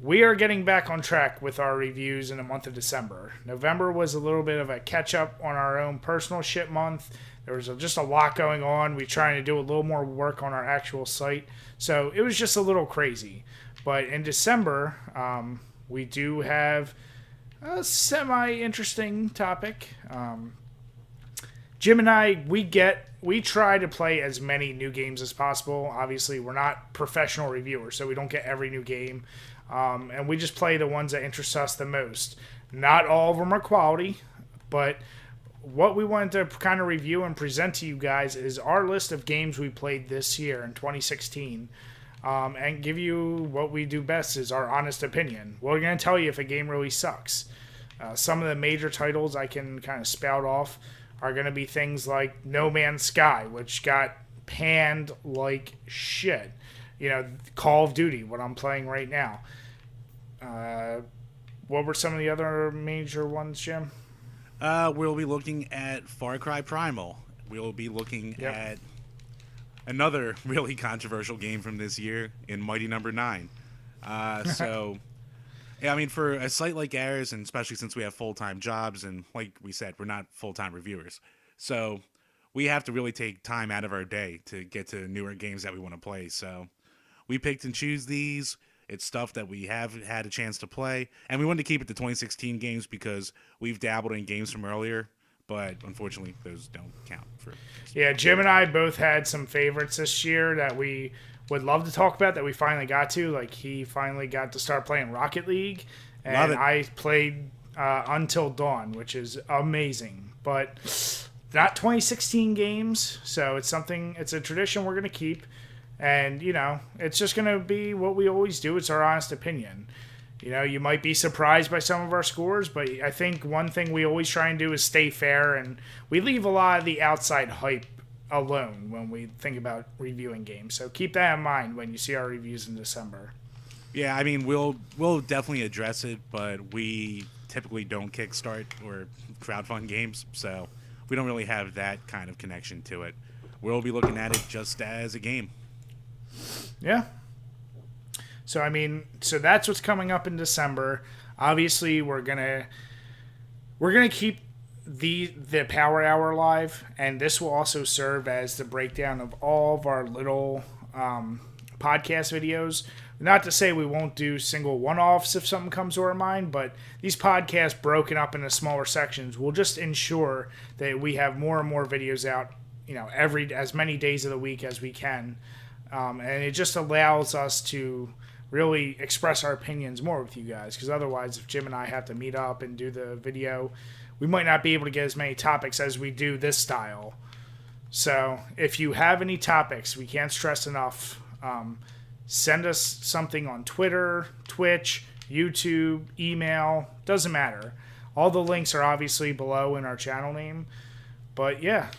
we are getting back on track with our reviews in the month of December. November was a little bit of a catch up on our own personal shit month. There was just a lot going on. We trying to do a little more work on our actual site. So it was just a little crazy. But in December, we do have a semi-interesting topic. Jim and I, we try to play as many new games as possible. Obviously, we're not professional reviewers, so we don't get every new game. And we just play the ones that interest us the most. Not all of them are quality, but what we wanted to kind of review and present to you guys is our list of games we played this year in 2016. And give you what we do best is our honest opinion. We're going to tell you if a game really sucks. Some of the major titles I can kind of spout off are going to be things like No Man's Sky, which got panned like shit. Call of Duty, what I'm playing right now. What were some of the other major ones, Jim? We'll be looking at Far Cry Primal. We'll be looking at another really controversial game from this year in Mighty Number 9. Yeah, I mean, for a site like ours, and especially since we have full-time jobs, and like we said, we're not full-time reviewers. So we have to really take time out of our day to get to newer games that we want to play. So we picked and choose these. It's stuff that we have had a chance to play. And we wanted to keep it to 2016 games because we've dabbled in games from earlier. But unfortunately, those don't count. Yeah, Jim and I both had some favorites this year that we would love to talk about that we finally got to. Like, he finally got to start playing Rocket League. And I played Until Dawn, which is amazing. But not 2016 games. So it's a tradition we're going to keep. And, it's just going to be what we always do. It's our honest opinion. You might be surprised by some of our scores, but I think one thing we always try and do is stay fair, and we leave a lot of the outside hype alone when we think about reviewing games. So keep that in mind when you see our reviews in December. Yeah, I mean, we'll definitely address it, but we typically don't kickstart or crowdfund games, so we don't really have that kind of connection to it. We'll be looking at it just as a game. Yeah. So that's what's coming up in December. Obviously, we're gonna keep the Power Hour live, and this will also serve as the breakdown of all of our little podcast videos. Not to say we won't do single one-offs if something comes to our mind, but these podcasts broken up into smaller sections will just ensure that we have more and more videos out, as many days of the week as we can. And it just allows us to really express our opinions more with you guys, because otherwise, if Jim and I have to meet up and do the video, we might not be able to get as many topics as we do this style. So if you have any topics, we can't stress enough, send us something on Twitter, Twitch, YouTube, email, doesn't matter. All the links are obviously below in our channel name. But yeah,